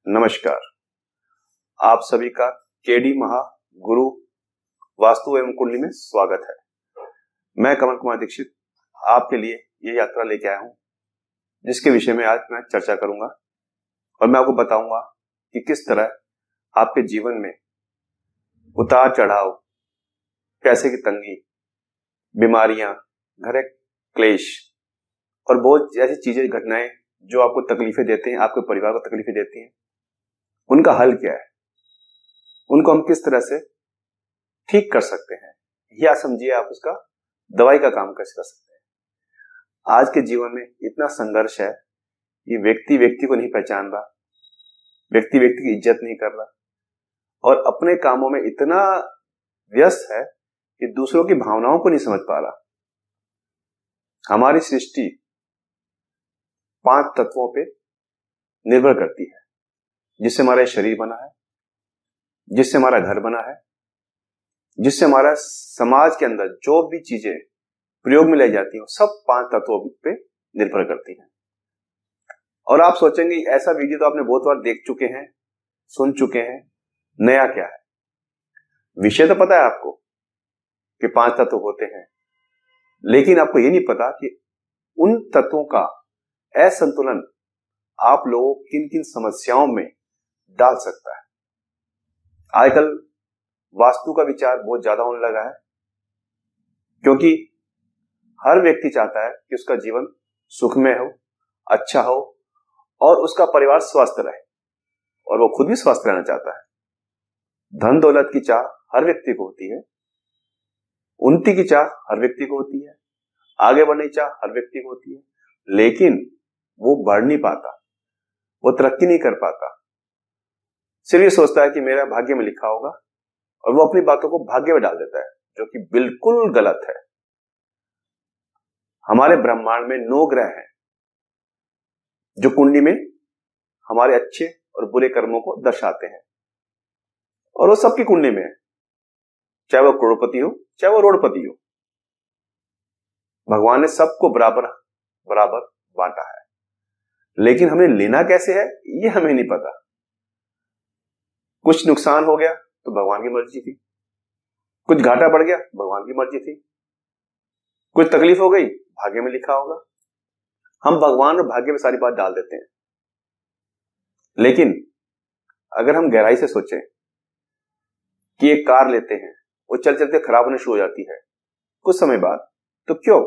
नमस्कार। आप सभी का केडी महा गुरु वास्तु एवं कुंडली में स्वागत है। मैं कमल कुमार दीक्षित आपके लिए ये यात्रा लेके आया हूं, जिसके विषय में आज मैं चर्चा करूंगा और मैं आपको बताऊंगा कि किस तरह आपके जीवन में उतार चढ़ाव, पैसे की तंगी, बीमारियां, घर क्लेश और बहुत ऐसी चीजें, घटनाएं जो आपको तकलीफें देते हैं, आपके परिवार को तकलीफें देती हैं, उनका हल क्या है, उनको हम किस तरह से ठीक कर सकते हैं, या समझिए आप उसका दवाई का काम कैसे कर सकते हैं। आज के जीवन में इतना संघर्ष है कि व्यक्ति व्यक्ति को नहीं पहचान रहा, व्यक्ति व्यक्ति की इज्जत नहीं कर रहा और अपने कामों में इतना व्यस्त है कि दूसरों की भावनाओं को नहीं समझ पा रहा। हमारी सृष्टि 5 तत्वों पे निर्भर करती है, जिससे हमारा शरीर बना है, जिससे हमारा घर बना है, जिससे हमारा समाज के अंदर जो भी चीजें प्रयोग में लाई जाती हैं, सब 5 तत्वों पे निर्भर करती हैं। और आप सोचेंगे ऐसा वीडियो तो आपने बहुत बार देख चुके हैं, सुन चुके हैं, नया क्या है। विषय तो पता है आपको कि 5 तत्व होते हैं, लेकिन आपको ये नहीं पता कि उन तत्वों का असंतुलन आप लोगों किन किन समस्याओं में डाल सकता है। आजकल वास्तु का विचार बहुत ज्यादा होने लगा है, क्योंकि हर व्यक्ति चाहता है कि उसका जीवन सुखमय हो, अच्छा हो और उसका परिवार स्वस्थ रहे, और वो खुद भी स्वस्थ रहना चाहता है। धन दौलत की चाह हर व्यक्ति को होती है, उन्नति की चाह हर व्यक्ति को होती है, आगे बढ़ने की चाह हर व्यक्ति को होती है, लेकिन वो बढ़ नहीं पाता, वो तरक्की नहीं कर पाता। सिर्फ ये सोचता है कि मेरा भाग्य में लिखा होगा, और वो अपनी बातों को भाग्य में डाल देता है, जो कि बिल्कुल गलत है। हमारे ब्रह्मांड में 9 ग्रह हैं, जो कुंडली में हमारे अच्छे और बुरे कर्मों को दर्शाते हैं, और वो सबकी कुंडली में है, चाहे वो करोड़पति हो, चाहे वो रोडपति हो। भगवान ने सबको बराबर बराबर बांटा है, लेकिन हमें लेना कैसे है ये हमें नहीं पता। कुछ नुकसान हो गया तो भगवान की मर्जी थी, कुछ घाटा बढ़ गया भगवान की मर्जी थी, कुछ तकलीफ हो गई भाग्य में लिखा होगा। हम भगवान और भाग्य में सारी बात डाल देते हैं। लेकिन अगर हम गहराई से सोचें कि एक कार लेते हैं, वो चल चलते खराब होने शुरू हो जाती है कुछ समय बाद, तो क्यों?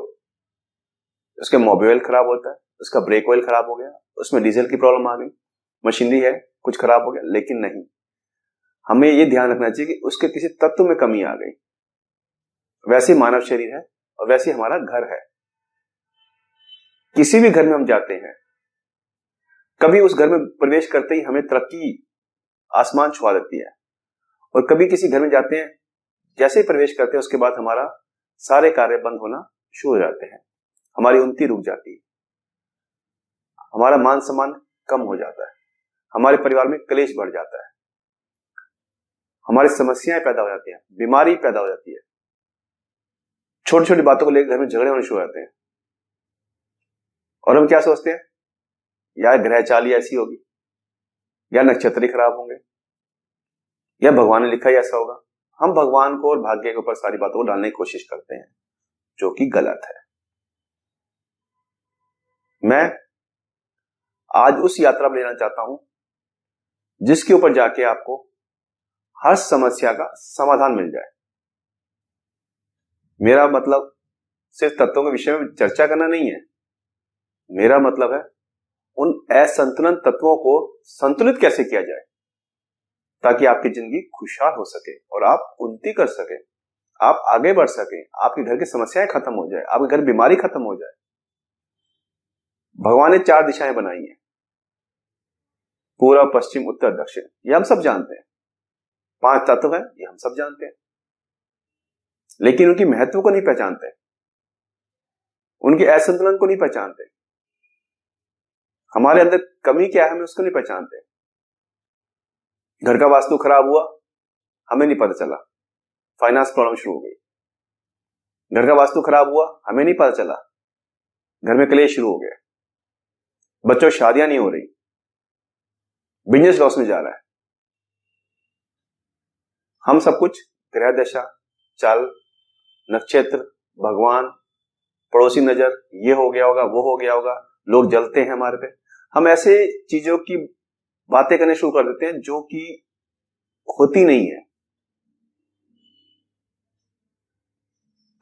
उसके मोबिल ऑयल खराब होता है, उसका ब्रेक ऑयल खराब हो गया, उसमें डीजल की प्रॉब्लम आ गई, मशीनरी है कुछ खराब हो गया। लेकिन नहीं, हमें यह ध्यान रखना चाहिए कि उसके किसी तत्व में कमी आ गई। वैसे मानव शरीर है और वैसे हमारा घर है। किसी भी घर में हम जाते हैं, कभी उस घर में प्रवेश करते ही हमें तरक्की आसमान छुआ देती है, और कभी किसी घर में जाते हैं, जैसे ही प्रवेश करते हैं उसके बाद हमारा सारे कार्य बंद होना शुरू हो जाते हैं, हमारी उन्नति रुक जाती है, हमारा मान सम्मान कम हो जाता है, हमारे परिवार में क्लेश बढ़ जाता है, हमारी समस्याएं पैदा हो जाती हैं, बीमारी पैदा हो जाती है, छोटी छोटी बातों को लेकर घर में झगड़े होने शुरू हो जाते हैं। और हम क्या सोचते हैं, या ग्रह चाल ऐसी होगी, या नक्षत्र खराब होंगे, या भगवान ने लिखा ही ऐसा होगा। हम भगवान को और भाग्य के ऊपर सारी बातों को डालने की कोशिश करते हैं, जो कि गलत है। मैं आज उस यात्रा में लेना चाहता हूं जिसके ऊपर जाके आपको हर समस्या का समाधान मिल जाए। मेरा मतलब सिर्फ तत्वों के विषय में चर्चा करना नहीं है, मेरा मतलब है उन असंतुलन तत्वों को संतुलित कैसे किया जाए, ताकि आपकी जिंदगी खुशहाल हो सके और आप उन्नति कर सके, आप आगे बढ़ सके, आपके घर की समस्याएं खत्म हो जाए, आपके घर बीमारी खत्म हो जाए। भगवान ने 4 दिशाएं बनाई हैं, पूर्व, पश्चिम, उत्तर, दक्षिण, ये हम सब जानते हैं। 5 तत्व हैं, ये हम सब जानते हैं, लेकिन उनकी महत्व को नहीं पहचानते, उनके असंतुलन को नहीं पहचानते, हमारे अंदर कमी क्या है हमें उसको नहीं पहचानते। घर का वास्तु खराब हुआ, हमें नहीं पता चला, फाइनेंस प्रॉब्लम शुरू हो गई। घर का वास्तु खराब हुआ, हमें नहीं पता चला, घर में क्लेश शुरू हो गया, बच्चों शादियां नहीं हो रही, बिजनेस लॉस में जा रहा है। हम सब कुछ ग्रह दशा, चाल, नक्षत्र, भगवान, पड़ोसी नजर, ये हो गया होगा, वो हो गया होगा, लोग जलते हैं हमारे पे, हम ऐसे चीजों की बातें करने शुरू कर देते हैं जो कि होती नहीं है।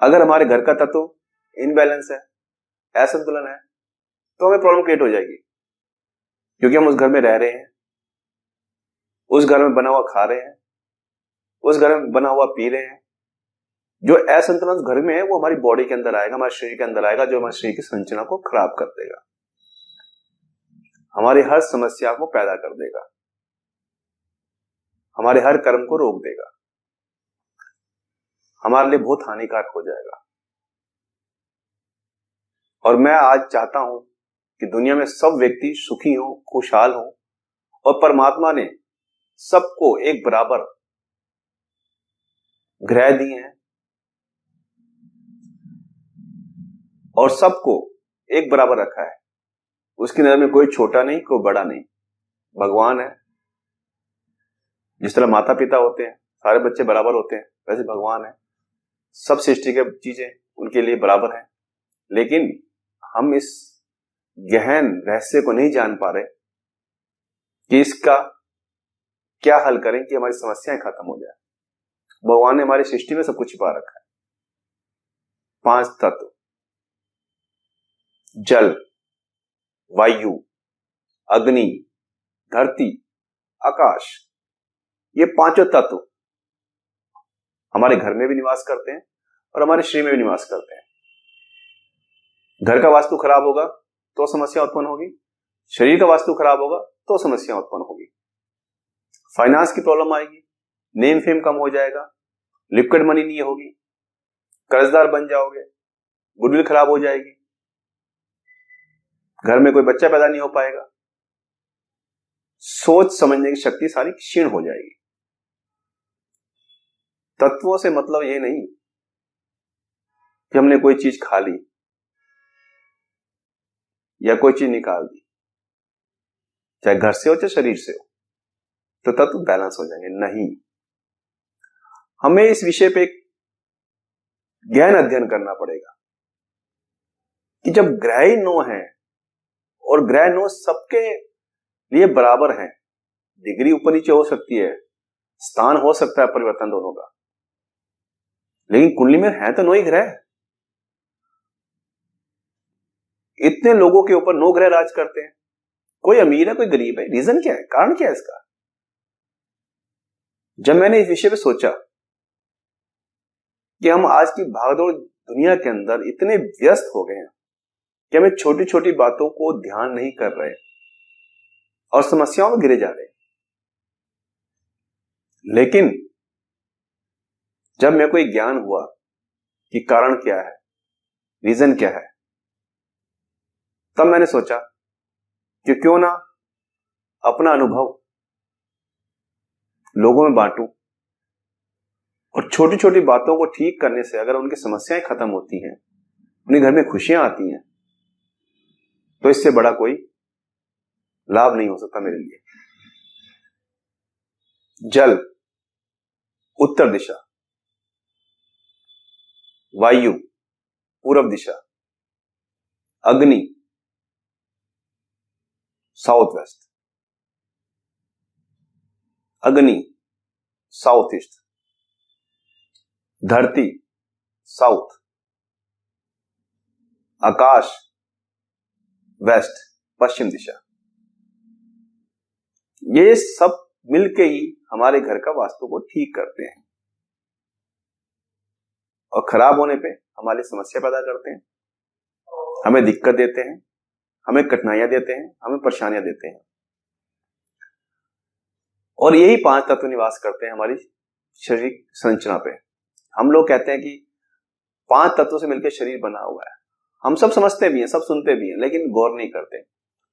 अगर हमारे घर का तत्व इनबैलेंस है, असंतुलन है, तो हमें प्रॉब्लम क्रिएट हो जाएगी, क्योंकि हम उस घर में रह रहे हैं, उस घर में बना हुआ खा रहे हैं, उस घर में बना हुआ पी रहे हैं। जो असंतुलन घर में है वो हमारी बॉडी के अंदर आएगा, हमारे शरीर के अंदर आएगा, जो हमारे शरीर की संरचना को खराब कर देगा, हमारी हर समस्या को पैदा कर देगा, हमारे हर कर्म को रोक देगा, हमारे लिए बहुत हानिकारक हो जाएगा। और मैं आज चाहता हूं कि दुनिया में सब व्यक्ति सुखी हो, खुशहाल हो, और परमात्मा ने सबको एक बराबर ग्रह दिए हैं और सबको एक बराबर रखा है। उसकी नजर में कोई छोटा नहीं, कोई बड़ा नहीं। भगवान है, जिस तरह माता पिता होते हैं, सारे बच्चे बराबर होते हैं, वैसे भगवान है, सब सृष्टि के चीजें उनके लिए बराबर हैं। लेकिन हम इस गहन रहस्य को नहीं जान पा रहे कि इसका क्या हल करें कि हमारी समस्याएं खत्म हो जाए। भगवान ने हमारी सृष्टि में सब कुछ छिपा रखा है। 5 तत्व, जल, वायु, अग्नि, धरती, आकाश, ये 5 तत्व हमारे घर में भी निवास करते हैं और हमारे शरीर में भी निवास करते हैं। घर का वास्तु खराब होगा तो समस्या उत्पन्न होगी, शरीर का वास्तु खराब होगा तो समस्या उत्पन्न होगी। फाइनेंस की प्रॉब्लम आएगी, नेम फेम कम हो जाएगा, लिक्विड मनी नहीं होगी, कर्जदार बन जाओगे, गुडविल खराब हो जाएगी, घर में कोई बच्चा पैदा नहीं हो पाएगा, सोच समझने की शक्ति सारी क्षीण हो जाएगी। तत्वों से मतलब ये नहीं कि हमने कोई चीज खा ली या कोई चीज निकाल दी, चाहे घर से हो चाहे शरीर से हो, तो तत्व बैलेंस हो जाएंगे। नहीं, हमें इस विषय पे एक गहन अध्ययन करना पड़ेगा कि जब ग्रह ही 9 है और ग्रह 9 सबके लिए बराबर है, डिग्री ऊपर नीचे हो सकती है, स्थान हो सकता है परिवर्तन दोनों का, लेकिन कुंडली में है तो 9 ही ग्रह। इतने लोगों के ऊपर 9 ग्रह राज करते हैं, कोई अमीर है कोई गरीब है, रीजन क्या है, कारण क्या है इसका? जब मैंने इस विषय पे सोचा कि हम आज की भागदौड़ दुनिया के अंदर इतने व्यस्त हो गए हैं कि हमें छोटी छोटी बातों को ध्यान नहीं कर रहे और समस्याओं में गिरे जा रहे हैं। लेकिन जब मेरे को एक ज्ञान हुआ कि कारण क्या है, रीजन क्या है, तब मैंने सोचा कि क्यों ना अपना अनुभव लोगों में बांटूं और छोटी छोटी बातों को ठीक करने से अगर उनकी समस्याएं खत्म होती हैं, उन्हें घर में खुशियां आती हैं, तो इससे बड़ा कोई लाभ नहीं हो सकता मेरे लिए। जल उत्तर दिशा, वायु पूर्व दिशा, अग्नि साउथ वेस्ट, अग्नि साउथ ईस्ट, धरती साउथ, आकाश वेस्ट पश्चिम दिशा। ये सब मिलके ही हमारे घर का वास्तु को ठीक करते हैं और खराब होने पे हमारी समस्या पैदा करते हैं, हमें दिक्कत देते हैं, हमें कठिनाइयां देते हैं, हमें परेशानियां देते हैं। और यही 5 तत्व निवास करते हैं हमारी शरीर संरचना पे। हम लोग कहते हैं कि 5 तत्वों से मिलकर शरीर बना हुआ है। हम सब समझते भी हैं, सब सुनते भी हैं, लेकिन गौर नहीं करते।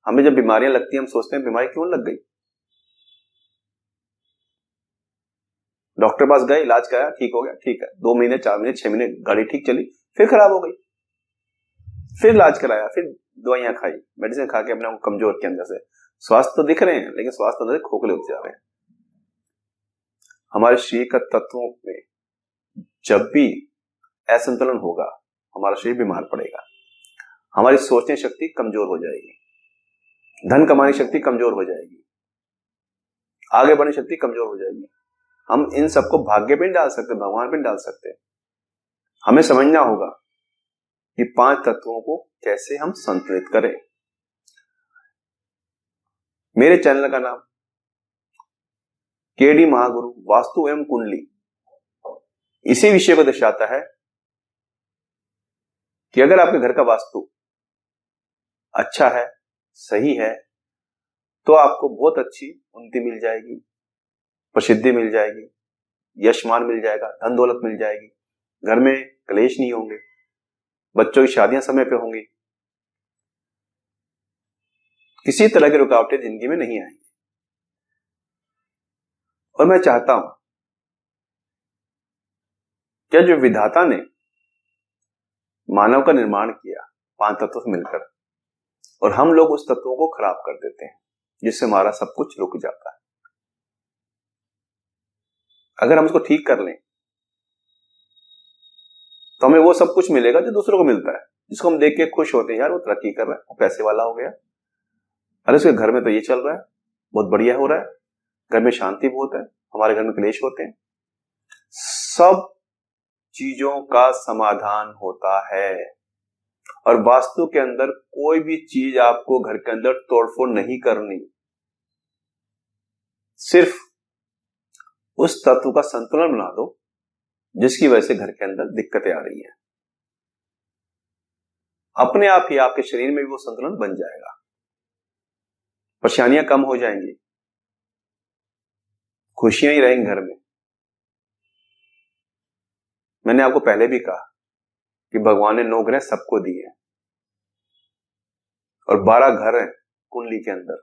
हमें जब बीमारियां लगती हैं हम सोचते हैं बीमारी क्यों लग गई, डॉक्टर पास गए, इलाज कराया, ठीक हो गया, ठीक है, 2 महीने 4 महीने 6 महीने गाड़ी ठीक चली, फिर खराब हो गई, फिर इलाज कराया, फिर दवाइयां खाई, मेडिसिन खा के अपने को कमजोर के अंदर से स्वास्थ्य तो दिख रहे हैं लेकिन स्वास्थ्य अंदर खोखले होते जा रहे हैं। हमारे शरीर का तत्वों में जब भी असंतुलन होगा हमारा शरीर बीमार पड़ेगा, हमारी सोचने शक्ति कमजोर हो जाएगी, धन कमाने शक्ति कमजोर हो जाएगी, आगे बढ़ने शक्ति कमजोर हो जाएगी। हम इन सबको भाग्य पे नहीं डाल सकते, भगवान पे नहीं डाल सकते। हमें समझना होगा कि 5 तत्वों को कैसे हम संतुलित करें। मेरे चैनल का नाम केडी महागुरु वास्तु एवं कुंडली इसी विषय को दर्शाता है कि अगर आपके घर का वास्तु अच्छा है, सही है, तो आपको बहुत अच्छी उन्नति मिल जाएगी, प्रसिद्धि मिल जाएगी, यशमान मिल जाएगा, धन दौलत मिल जाएगी, घर में क्लेश नहीं होंगे, बच्चों की शादियां समय पे होंगी, किसी तरह की रुकावटें जिंदगी में नहीं आएंगी। और मैं चाहता हूं कि जो विधाता ने मानव का निर्माण किया 5 तत्वों से मिलकर, और हम लोग उस तत्वों को खराब कर देते हैं जिससे हमारा सब कुछ रुक जाता है। अगर हम उसको ठीक कर लें तो हमें वो सब कुछ मिलेगा जो दूसरों को मिलता है, जिसको हम देख के खुश होते हैं, यार वो तरक्की कर रहा है, वो पैसे वाला हो गया, अरे उसके घर में तो ये चल रहा है, बहुत बढ़िया हो रहा है, घर में शांति बहुत है, हमारे घर में क्लेश होते हैं। सब चीजों का समाधान होता है और वास्तु के अंदर कोई भी चीज आपको घर के अंदर तोड़फोड़ नहीं करनी, सिर्फ उस तत्व का संतुलन बना दो जिसकी वजह से घर के अंदर दिक्कतें आ रही हैं। अपने आप ही आपके शरीर में भी वो संतुलन बन जाएगा, परेशानियां कम हो जाएंगी, खुशियां ही रहेंगी घर में। मैंने आपको पहले भी कहा कि भगवान ने 9 ग्रह सबको दिए हैं और 12 घर हैं कुंडली के अंदर।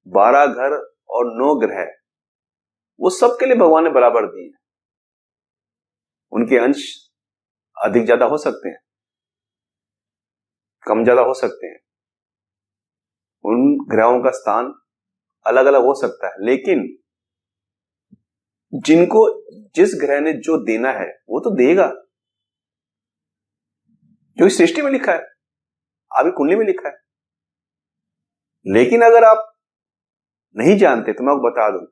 12 घर और 9 ग्रह वो सबके लिए भगवान ने बराबर दिए हैं। उनके अंश अधिक ज्यादा हो सकते हैं, कम ज्यादा हो सकते हैं, उन ग्रहों का स्थान अलग अलग हो सकता है, लेकिन जिनको जिस ग्रह ने जो देना है वो तो देगा, जो इस सृष्टि में लिखा है, आपकी कुंडली में लिखा है। लेकिन अगर आप नहीं जानते तो मैं आपको बता दूं,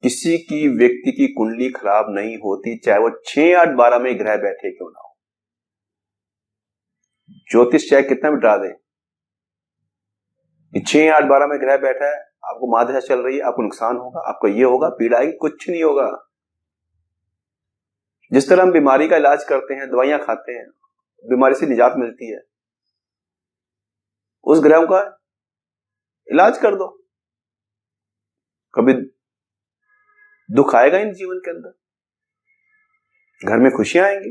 किसी की व्यक्ति की कुंडली खराब नहीं होती, चाहे वो 6, 8, 12 में ग्रह बैठे क्यों ना हो। ज्योतिष चाहे कितना भी डरा दे कि 6, 8, 12 में ग्रह बैठा है, आपको मादशा चल रही है, आपको नुकसान होगा, आपको ये होगा, पीड़ा आएगी, कुछ नहीं होगा। जिस तरह हम बीमारी का इलाज करते हैं, दवाइयां खाते हैं, बीमारी से निजात मिलती है, उस ग्रहों का इलाज कर दो, कभी दुख आएगा इन जीवन के अंदर, घर में खुशियां आएंगी,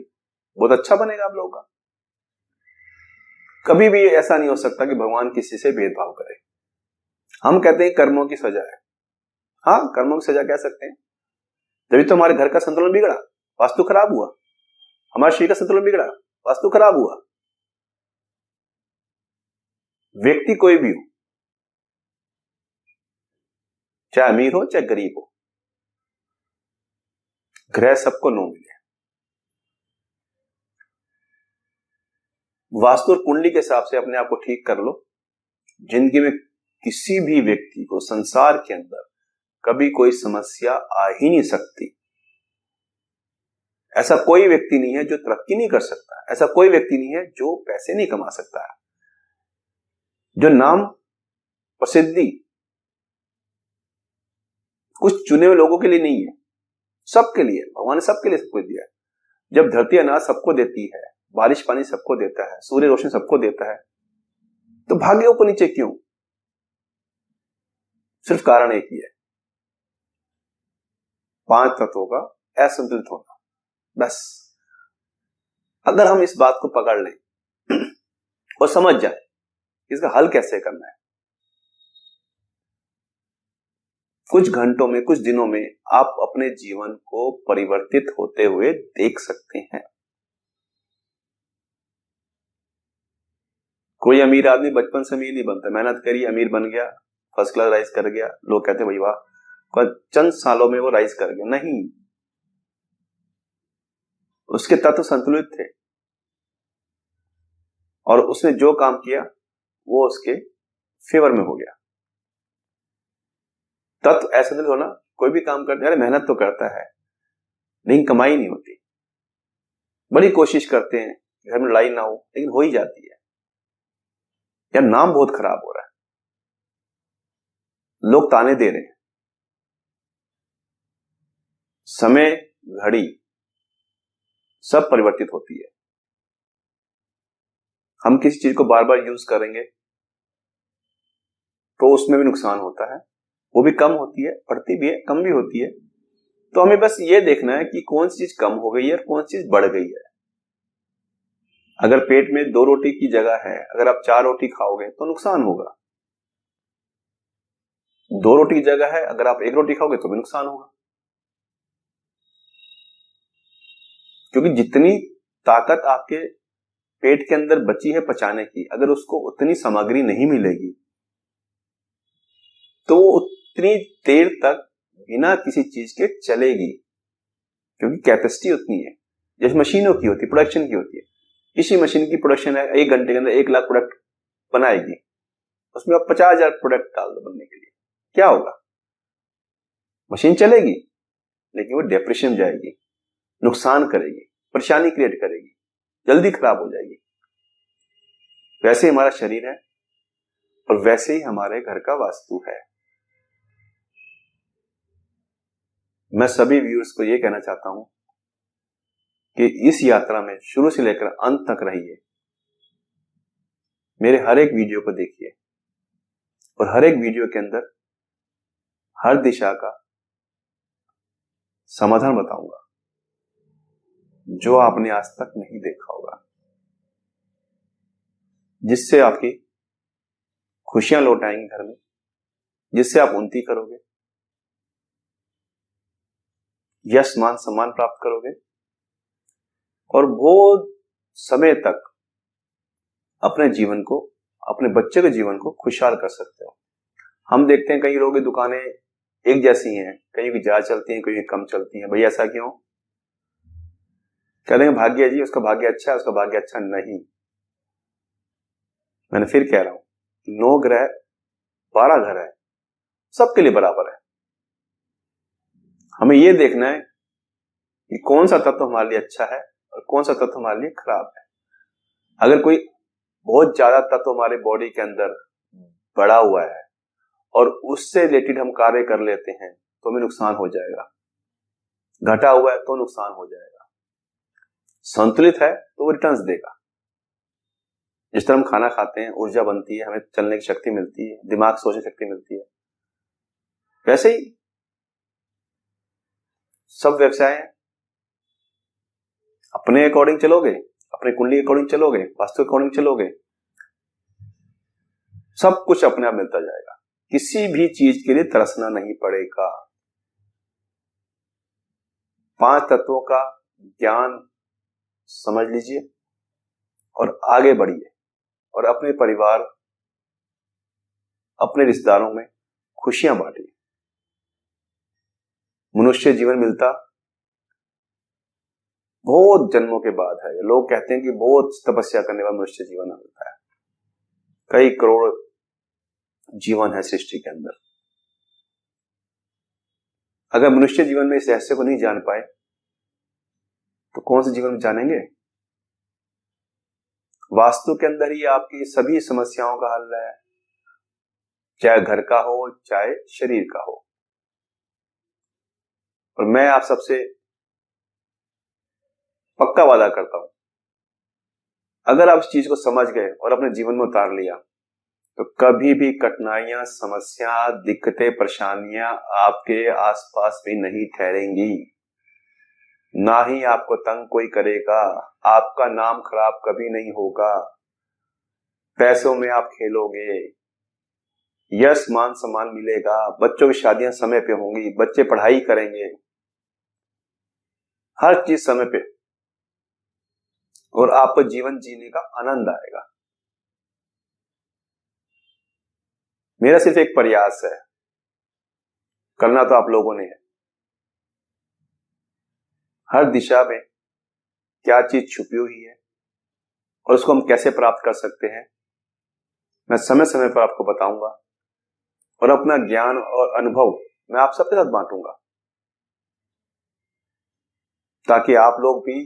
बहुत अच्छा बनेगा आप लोगों का। कभी भी ऐसा नहीं हो सकता कि भगवान किसी से भेदभाव करे। हम कहते हैं कर्मों की सजा है, हाँ कर्मों की सजा कह सकते हैं। जब तो हमारे घर का संतुलन बिगड़ा, वास्तु खराब हुआ, हमारे शरीर का संतुलन बिगड़ा, वास्तु खराब हुआ। व्यक्ति कोई भी हो, चाहे अमीर हो चाहे गरीब हो, ग्रह सबको 9 मिले। वास्तु और कुंडली के हिसाब से अपने आप को ठीक कर लो। जिंदगी में किसी भी व्यक्ति को संसार के अंदर कभी कोई समस्या आ ही नहीं सकती। ऐसा कोई व्यक्ति नहीं है जो तरक्की नहीं कर सकता, ऐसा कोई व्यक्ति नहीं है जो पैसे नहीं कमा सकता है, जो नाम प्रसिद्धि कुछ चुने हुए लोगों के लिए नहीं है, सबके लिए। भगवान ने सबके लिए सब कुछ दिया है। जब धरती अनाज सबको देती है, बारिश पानी सबको देता है, सूर्य रोशनी सबको देता है, तो भाग्यों को नीचे क्यों? सिर्फ कारण एक ही है, 5 तत्वों का असंतुलित होना। बस अगर हम इस बात को पकड़ लें और समझ जाए इसका हल कैसे करना है, कुछ घंटों में, कुछ दिनों में आप अपने जीवन को परिवर्तित होते हुए देख सकते हैं। कोई अमीर आदमी बचपन से अमीर नहीं बनता, मेहनत करी अमीर बन गया, फर्स्ट क्लास राइज कर गया, लोग कहते हैं भाई वाह, चंद सालों में वो राइज कर गया। नहीं, उसके तत्व संतुलित थे और उसने जो काम किया वो उसके फेवर में हो गया। तत्व ऐसा नहीं होना, कोई भी काम करते हैं मेहनत तो करता है लेकिन कमाई नहीं होती, बड़ी कोशिश करते हैं घर में लड़ाई ना हो लेकिन हो ही जाती है, या नाम बहुत खराब हो रहा है, लोग ताने दे रहे हैं। समय, घड़ी सब परिवर्तित होती है। हम किसी चीज को बार बार यूज करेंगे तो उसमें भी नुकसान होता है, वो भी कम होती है, बढ़ती भी है, कम भी होती है। तो हमें बस ये देखना है कि कौन सी चीज कम हो गई है और कौन सी चीज बढ़ गई है। अगर पेट में 2 रोटी की जगह है, अगर आप 4 रोटी खाओगे तो नुकसान होगा। 2 रोटी की जगह है, अगर आप 1 रोटी खाओगे तो भी नुकसान होगा, क्योंकि जितनी ताकत आपके पेट के अंदर बची है पचाने की, अगर उसको उतनी सामग्री नहीं मिलेगी तो वो उतनी देर तक बिना किसी चीज के चलेगी, क्योंकि कैपेसिटी उतनी है। जैसे मशीनों की होती है, प्रोडक्शन की होती है, इसी मशीन की प्रोडक्शन है 1 घंटे के अंदर 1 लाख प्रोडक्ट बनाएगी, उसमें आप 50,000 प्रोडक्ट डाल दो बनने के लिए, क्या होगा? मशीन चलेगी लेकिन वो डिप्रेशन में जाएगी, नुकसान करेगी, परेशानी क्रिएट करेगी, जल्दी खराब हो जाएगी। वैसे ही हमारा शरीर है और वैसे ही हमारे घर का वास्तु है। मैं सभी व्यूअर्स को यह कहना चाहता हूं कि इस यात्रा में शुरू से लेकर अंत तक रहिए, मेरे हर एक वीडियो को देखिए और हर एक वीडियो के अंदर हर दिशा का समाधान बताऊंगा जो आपने आज तक नहीं देखा होगा, जिससे आपकी खुशियां लौट आएंगी घर में, जिससे आप उन्नति करोगे, यश मान सम्मान प्राप्त करोगे और बहुत समय तक अपने जीवन को, अपने बच्चे के जीवन को खुशहाल कर सकते हो। हम देखते हैं कई लोगों की दुकानें एक जैसी हैं, कहीं की ज्यादा चलती हैं, कहीं की कम चलती हैं। भैया ऐसा क्यों? कह देंगे भाग्य जी, उसका भाग्य अच्छा है, उसका भाग्य अच्छा नहीं। मैंने फिर कह रहा हूं 9 ग्रह 12 घर है, सबके लिए बराबर है। हमें यह देखना है कि कौन सा तत्व हमारे लिए अच्छा है और कौन सा तत्व हमारे लिए खराब है। अगर कोई बहुत ज्यादा तत्व हमारे बॉडी के अंदर बढ़ा हुआ है और उससे रिलेटेड हम कार्य कर लेते हैं तो हमें नुकसान हो जाएगा, घटा हुआ है तो नुकसान हो जाएगा। संतुलित है तो वो रिटर्न्स देगा। जिस तरह हम खाना खाते हैं, ऊर्जा बनती है, हमें चलने की शक्ति मिलती है, दिमाग सोचने की शक्ति मिलती है, वैसे ही सब व्यवसाय हैं। अपने अकॉर्डिंग चलोगे, अपने कुंडली के अकॉर्डिंग चलोगे, वास्तु के अकॉर्डिंग चलोगे, सब कुछ अपने आप मिलता जाएगा। किसी भी चीज के लिए तरसना नहीं पड़ेगा। 5 तत्वों का ज्ञान समझ लीजिए और आगे बढ़िए और अपने परिवार, अपने रिश्तेदारों में खुशियां बांटिए। मनुष्य जीवन मिलता बहुत जन्मों के बाद है। लोग कहते हैं कि बहुत तपस्या करने के बाद मनुष्य जीवन मिलता है। कई करोड़ जीवन है सृष्टि के अंदर। अगर मनुष्य जीवन में इस रहस्य को नहीं जान पाए तो कौन से जीवन में जानेंगे? वास्तु के अंदर ही आपकी सभी समस्याओं का हल है, चाहे घर का हो चाहे शरीर का हो। और मैं आप सबसे पक्का वादा करता हूं, अगर आप इस चीज को समझ गए और अपने जीवन में उतार लिया तो कभी भी कठिनाइयां, समस्या, दिक्कतें, परेशानियां आपके आसपास भी नहीं ठहरेंगी, ना ही आपको तंग कोई करेगा। आपका नाम खराब कभी नहीं होगा। पैसों में आप खेलोगे, यश मान सम्मान मिलेगा, बच्चों की शादियां समय पे होंगी, बच्चे पढ़ाई करेंगे, हर चीज समय पे, और आपको जीवन जीने का आनंद आएगा। मेरा सिर्फ एक प्रयास है, करना तो आप लोगों ने है। हर दिशा में क्या चीज छुपी हुई है और उसको हम कैसे प्राप्त कर सकते हैं, मैं समय समय पर आपको बताऊंगा और अपना ज्ञान और अनुभव मैं आप सबके साथ बांटूंगा, ताकि आप लोग भी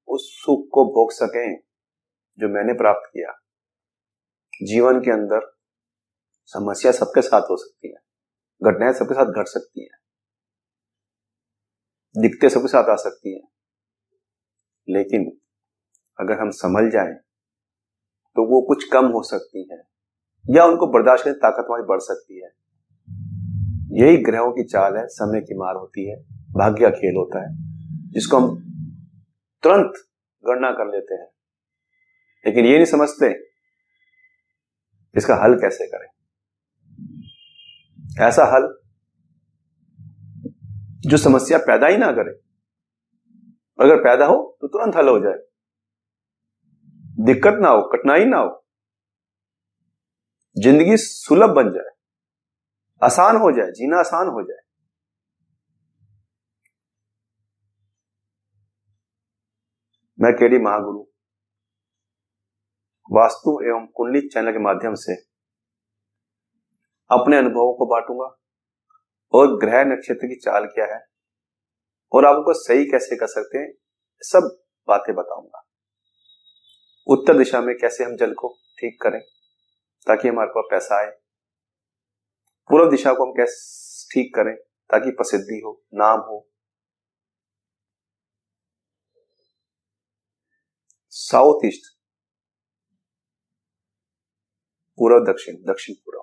उस सुख को भोग सकें जो मैंने प्राप्त किया। जीवन के अंदर समस्या सबके साथ हो सकती है, घटनाएं सबके साथ घट सकती हैं, दिक्कतें सबके साथ आ सकती हैं, लेकिन अगर हम समझ जाएं तो वो कुछ कम हो सकती हैं या उनको बर्दाश्त करने की ताकत हमारी बढ़ सकती है। यही ग्रहों की चाल है, समय की मार होती है, भाग्य का खेल होता है, जिसको हम तुरंत गणना कर लेते हैं, लेकिन ये नहीं समझते इसका हल कैसे करें। ऐसा हल जो समस्या पैदा ही ना करे, अगर पैदा हो तो तुरंत हल हो जाए, दिक्कत ना हो, कठिनाई ना हो, जिंदगी सुलभ बन जाए, आसान हो जाए, जीना आसान हो जाए। मैं केडी महागुरु वास्तु एवं कुंडली चैनल के माध्यम से अपने अनुभवों को बांटूंगा और ग्रह नक्षत्र की चाल क्या है और आप उनको सही कैसे कर सकते हैं, सब बातें बताऊंगा। उत्तर दिशा में कैसे हम जल को ठीक करें ताकि हमारे पास पैसा आए, पूर्व दिशा को हम कैसे ठीक करें ताकि प्रसिद्धि हो, नाम हो, साउथ ईस्ट पूर्व दक्षिण, दक्षिण पूर्व,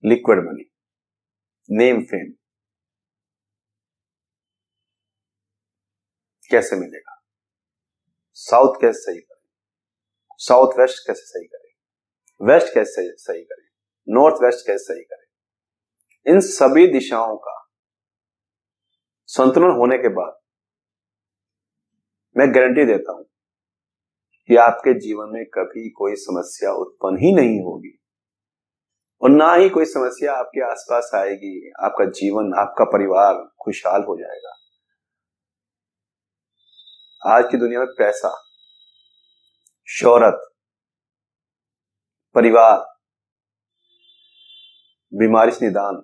लिक्विड मनी, नेम फेम कैसे मिलेगा, साउथ कैसे सही करें, साउथ वेस्ट कैसे सही करें, वेस्ट कैसे सही करें, नॉर्थ वेस्ट कैसे सही करें। इन सभी दिशाओं का संतुलन होने के बाद मैं गारंटी देता हूं कि आपके जीवन में कभी कोई समस्या उत्पन्न ही नहीं होगी और ना ही कोई समस्या आपके आसपास आएगी। आपका जीवन, आपका परिवार खुशहाल हो जाएगा। आज की दुनिया में पैसा, शोहरत, परिवार, बीमारी से निदान,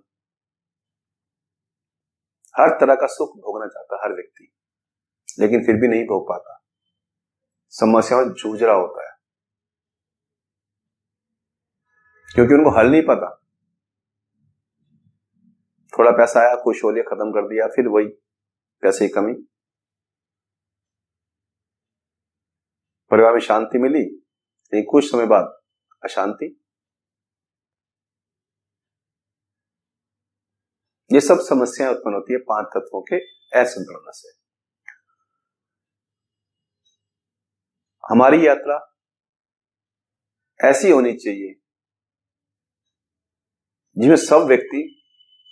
हर तरह का सुख भोगना चाहता है हर व्यक्ति, लेकिन फिर भी नहीं भोग पाता, समस्याओं में जूझ रहा होता है क्योंकि उनको हल नहीं पता। थोड़ा पैसा आया, खुश हो लिया, खत्म कर दिया, फिर वही पैसे की कमी। परिवार में शांति मिली लेकिन कुछ समय बाद अशांति। ये सब समस्याएं उत्पन्न होती है 5 तत्वों के असंतुलन से। हमारी यात्रा ऐसी होनी चाहिए जिसमें सब व्यक्ति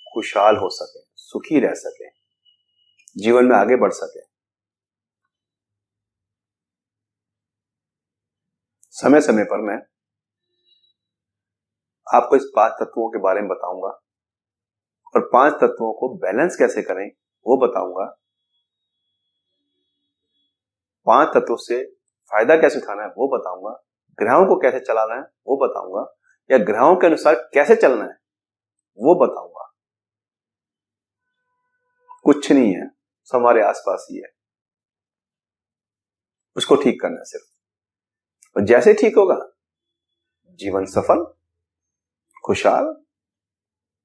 खुशहाल हो सके, सुखी रह सके, जीवन में आगे बढ़ सके। समय समय पर मैं आपको इस 5 तत्वों के बारे में बताऊंगा और 5 तत्वों को बैलेंस कैसे करें वो बताऊंगा। 5 तत्वों से फायदा कैसे उठाना है वो बताऊंगा। ग्रहों को कैसे चलाना है वो बताऊंगा, या ग्रहों के अनुसार कैसे चलना है वो बताऊंगा। कुछ नहीं है, सब हमारे आसपास ही है, उसको ठीक करना है सिर्फ। और जैसे ठीक होगा जीवन सफल, खुशहाल,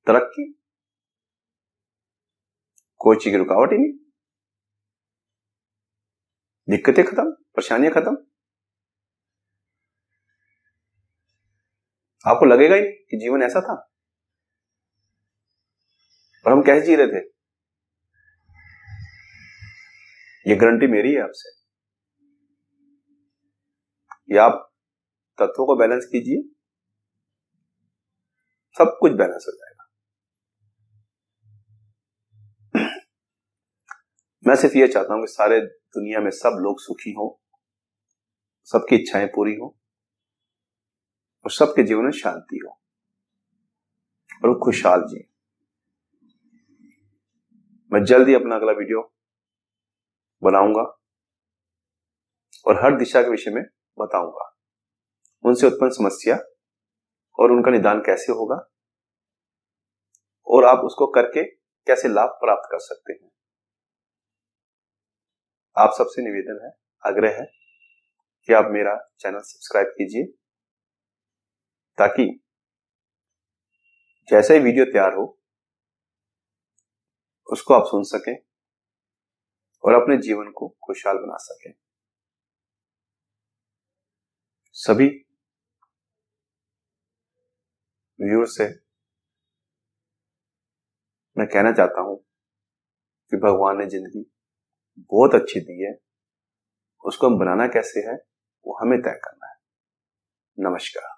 तरक्की, कोई चीज की रुकावट ही नहीं, दिक्कतें खत्म, परेशानियां खत्म। आपको लगेगा ही नहीं कि जीवन ऐसा था और हम कैसे जी रहे थे। ये गारंटी मेरी है आपसे। ये आप तत्वों को बैलेंस कीजिए, सब कुछ बैलेंस हो जाएगा। मैं सिर्फ ये चाहता हूं कि सारे दुनिया में सब लोग सुखी हो, सबकी इच्छाएं पूरी हो और सबके जीवन में शांति हो। और वो खुशहाल जिए। मैं जल्दी अपना अगला वीडियो बनाऊंगा और हर दिशा के विषय में बताऊंगा, उनसे उत्पन्न समस्या और उनका निदान कैसे होगा और आप उसको करके कैसे लाभ प्राप्त कर सकते हैं। आप सबसे निवेदन है, आग्रह है कि आप मेरा चैनल सब्सक्राइब कीजिए, ताकि जैसे ही वीडियो तैयार हो उसको आप सुन सकें और अपने जीवन को खुशहाल बना सकें। सभी व्यूअर से मैं कहना चाहता हूं कि भगवान ने जिंदगी बहुत अच्छी दी है, उसको हम बनाना कैसे है वो हमें तय करना है। नमस्कार।